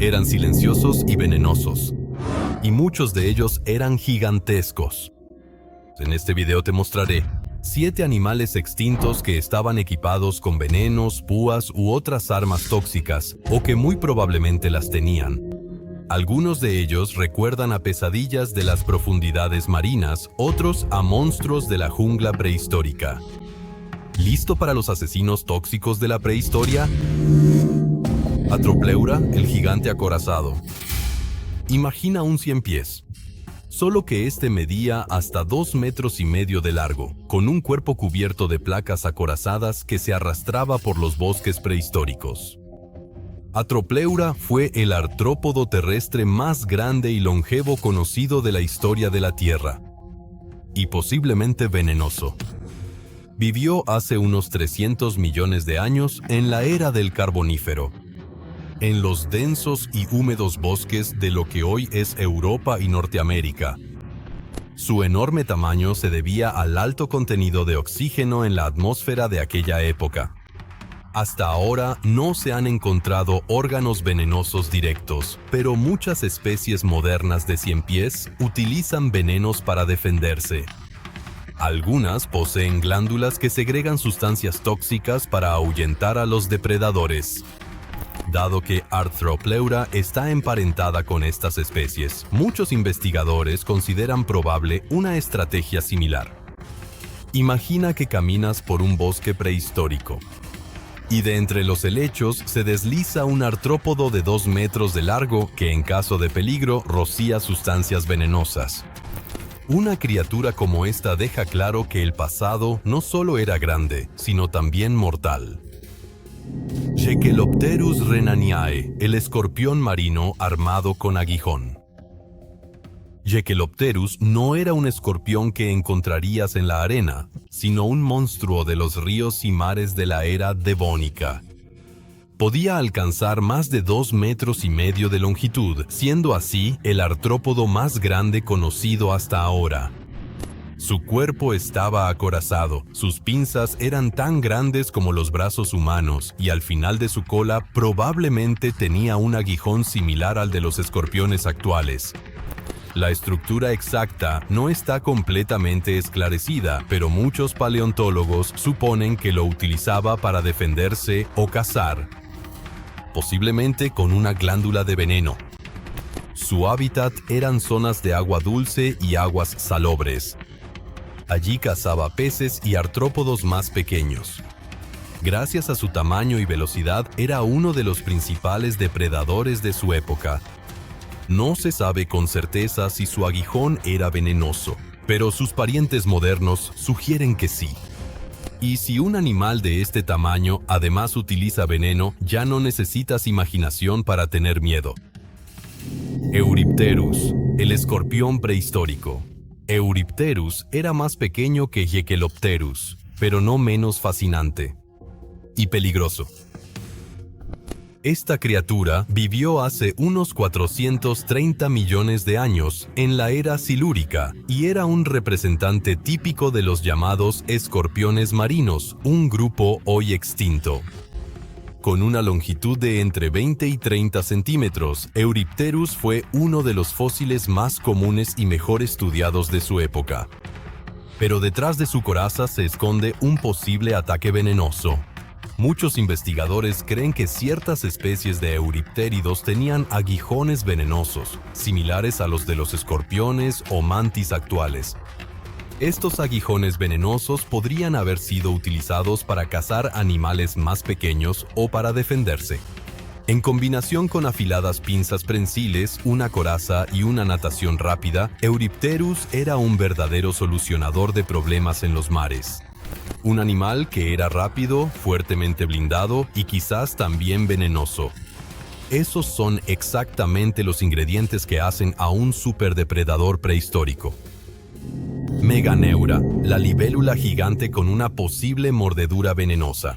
Eran silenciosos y venenosos, y muchos de ellos eran gigantescos. En este video te mostraré 7 animales extintos que estaban equipados con venenos, púas u otras armas tóxicas, o que muy probablemente las tenían. Algunos de ellos recuerdan a pesadillas de las profundidades marinas, otros a monstruos de la jungla prehistórica. ¿Listo para los asesinos tóxicos de la prehistoria? Atropleura, el gigante acorazado. Imagina un 100 pies. Solo que este medía hasta 2,5 metros de largo, con un cuerpo cubierto de placas acorazadas que se arrastraba por los bosques prehistóricos. Atropleura fue el artrópodo terrestre más grande y longevo conocido de la historia de la Tierra, y posiblemente venenoso. Vivió hace unos 300 millones de años en la era del Carbonífero, en los densos y húmedos bosques de lo que hoy es Europa y Norteamérica. Su enorme tamaño se debía al alto contenido de oxígeno en la atmósfera de aquella época. Hasta ahora no se han encontrado órganos venenosos directos, pero muchas especies modernas de 100 pies utilizan venenos para defenderse. Algunas poseen glándulas que segregan sustancias tóxicas para ahuyentar a los depredadores. Dado que Atropleura está emparentada con estas especies, muchos investigadores consideran probable una estrategia similar. Imagina que caminas por un bosque prehistórico, y de entre los helechos se desliza un artrópodo de 2 metros de largo que en caso de peligro rocía sustancias venenosas. Una criatura como esta deja claro que el pasado no solo era grande, sino también mortal. Jeckelopterus rhenaniae, el escorpión marino armado con aguijón. Jeckelopterus no era un escorpión que encontrarías en la arena, sino un monstruo de los ríos y mares de la era devónica. Podía alcanzar más de 2,5 metros de longitud, siendo así el artrópodo más grande conocido hasta ahora. Su cuerpo estaba acorazado, sus pinzas eran tan grandes como los brazos humanos y al final de su cola probablemente tenía un aguijón similar al de los escorpiones actuales. La estructura exacta no está completamente esclarecida, pero muchos paleontólogos suponen que lo utilizaba para defenderse o cazar, posiblemente con una glándula de veneno. Su hábitat eran zonas de agua dulce y aguas salobres. Allí cazaba peces y artrópodos más pequeños. Gracias a su tamaño y velocidad, era uno de los principales depredadores de su época. No se sabe con certeza si su aguijón era venenoso, pero sus parientes modernos sugieren que sí. Y si un animal de este tamaño además utiliza veneno, ya no necesitas imaginación para tener miedo. Eurypterus, el escorpión prehistórico. Eurypterus era más pequeño que Jeckelopterus, pero no menos fascinante y peligroso. Esta criatura vivió hace unos 430 millones de años en la era silúrica y era un representante típico de los llamados escorpiones marinos, un grupo hoy extinto. Con una longitud de entre 20 y 30 centímetros, Eurypterus fue uno de los fósiles más comunes y mejor estudiados de su época. Pero detrás de su coraza se esconde un posible ataque venenoso. Muchos investigadores creen que ciertas especies de euryptéridos tenían aguijones venenosos, similares a los de los escorpiones o mantis actuales. Estos aguijones venenosos podrían haber sido utilizados para cazar animales más pequeños o para defenderse. En combinación con afiladas pinzas prensiles, una coraza y una natación rápida, Eurypterus era un verdadero solucionador de problemas en los mares. Un animal que era rápido, fuertemente blindado y quizás también venenoso. Esos son exactamente los ingredientes que hacen a un superdepredador prehistórico. Meganeura, la libélula gigante con una posible mordedura venenosa.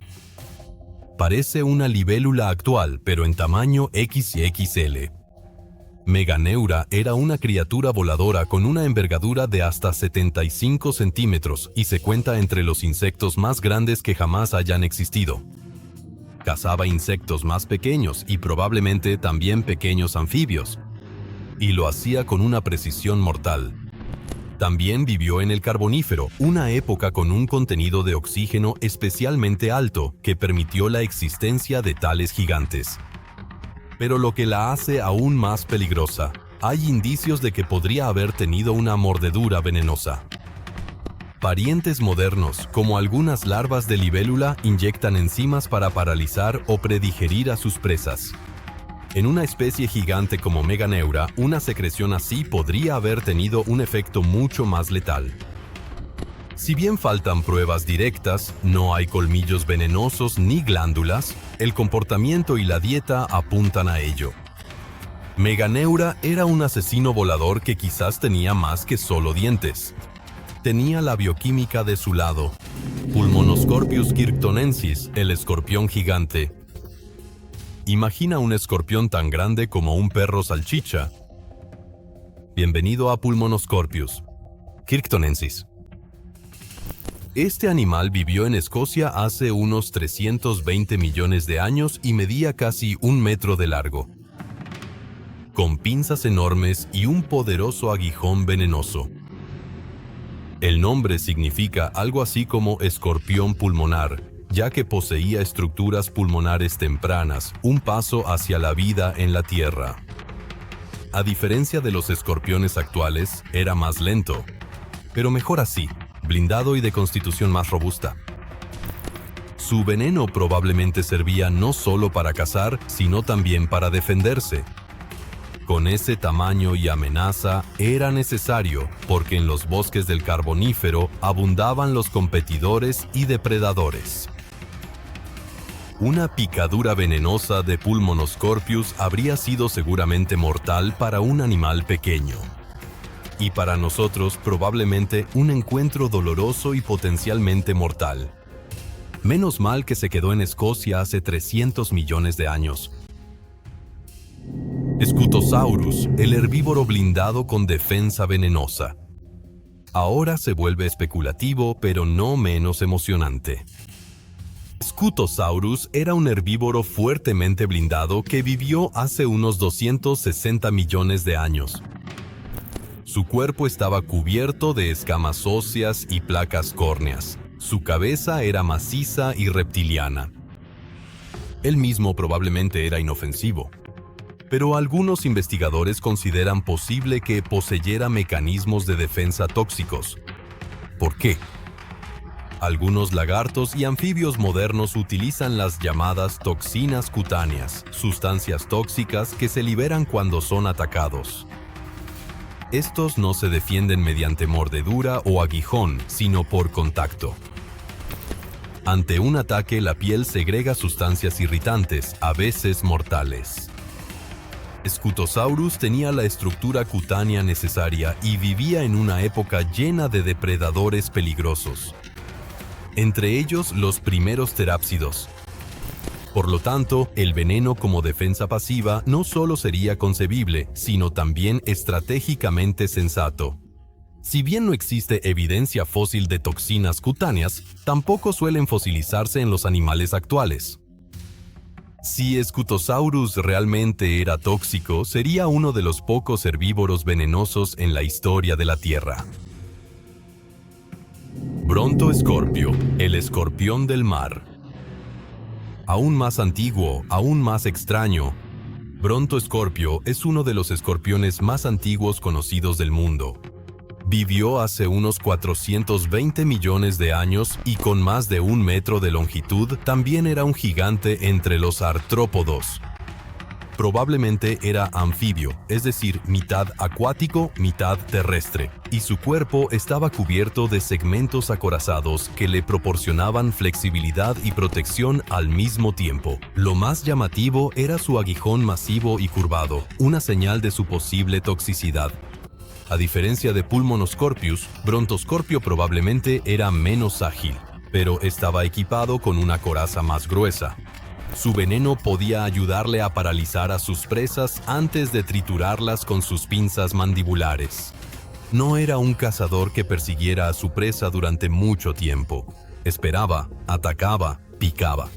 Parece una libélula actual, pero en tamaño XXL. Meganeura era una criatura voladora con una envergadura de hasta 75 centímetros y se cuenta entre los insectos más grandes que jamás hayan existido. Cazaba insectos más pequeños y probablemente también pequeños anfibios. Y lo hacía con una precisión mortal. También vivió en el Carbonífero, una época con un contenido de oxígeno especialmente alto que permitió la existencia de tales gigantes. Pero lo que la hace aún más peligrosa, hay indicios de que podría haber tenido una mordedura venenosa. Parientes modernos, como algunas larvas de libélula, inyectan enzimas para paralizar o predigerir a sus presas. En una especie gigante como Meganeura, una secreción así podría haber tenido un efecto mucho más letal. Si bien faltan pruebas directas, no hay colmillos venenosos ni glándulas, el comportamiento y la dieta apuntan a ello. Meganeura era un asesino volador que quizás tenía más que solo dientes. Tenía la bioquímica de su lado. Pulmonoscorpius kirktonensis, el escorpión gigante. Imagina un escorpión tan grande como un perro salchicha. Bienvenido a Pulmonoscorpius kirktonensis. Este animal vivió en Escocia hace unos 320 millones de años y medía casi 1 metro de largo, con pinzas enormes y un poderoso aguijón venenoso. El nombre significa algo así como escorpión pulmonar, ya que poseía estructuras pulmonares tempranas, un paso hacia la vida en la Tierra. A diferencia de los escorpiones actuales, era más lento, pero mejor así, blindado y de constitución más robusta. Su veneno probablemente servía no solo para cazar, sino también para defenderse. Con ese tamaño y amenaza era necesario, porque en los bosques del Carbonífero abundaban los competidores y depredadores. Una picadura venenosa de Pulmonoscorpius habría sido seguramente mortal para un animal pequeño. Y para nosotros probablemente un encuentro doloroso y potencialmente mortal. Menos mal que se quedó en Escocia hace 300 millones de años. Scutosaurus, el herbívoro blindado con defensa venenosa. Ahora se vuelve especulativo, pero no menos emocionante. Scutosaurus era un herbívoro fuertemente blindado que vivió hace unos 260 millones de años. Su cuerpo estaba cubierto de escamas óseas y placas córneas. Su cabeza era maciza y reptiliana. Él mismo probablemente era inofensivo. Pero algunos investigadores consideran posible que poseyera mecanismos de defensa tóxicos. ¿Por qué? Algunos lagartos y anfibios modernos utilizan las llamadas toxinas cutáneas, sustancias tóxicas que se liberan cuando son atacados. Estos no se defienden mediante mordedura o aguijón, sino por contacto. Ante un ataque, la piel segrega sustancias irritantes, a veces mortales. Scutosaurus tenía la estructura cutánea necesaria y vivía en una época llena de depredadores peligrosos, entre ellos los primeros terápsidos. Por lo tanto, el veneno como defensa pasiva no solo sería concebible, sino también estratégicamente sensato. Si bien no existe evidencia fósil de toxinas cutáneas, tampoco suelen fosilizarse en los animales actuales. Si Scutosaurus realmente era tóxico, sería uno de los pocos herbívoros venenosos en la historia de la Tierra. Brontoscorpio, el escorpión del mar. Aún más antiguo, aún más extraño, Brontoscorpio es uno de los escorpiones más antiguos conocidos del mundo. Vivió hace unos 420 millones de años y con más de 1 metro de longitud, también era un gigante entre los artrópodos. Probablemente era anfibio, es decir, mitad acuático, mitad terrestre, y su cuerpo estaba cubierto de segmentos acorazados que le proporcionaban flexibilidad y protección al mismo tiempo. Lo más llamativo era su aguijón masivo y curvado, una señal de su posible toxicidad. A diferencia de Pulmonoscorpius, Brontoscorpio probablemente era menos ágil, pero estaba equipado con una coraza más gruesa. Su veneno podía ayudarle a paralizar a sus presas antes de triturarlas con sus pinzas mandibulares. No era un cazador que persiguiera a su presa durante mucho tiempo. Esperaba, atacaba, picaba.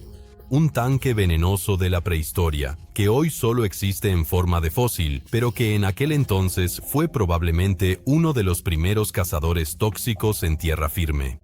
un tanque venenoso de la prehistoria, que hoy solo existe en forma de fósil, pero que en aquel entonces fue probablemente uno de los primeros cazadores tóxicos en tierra firme.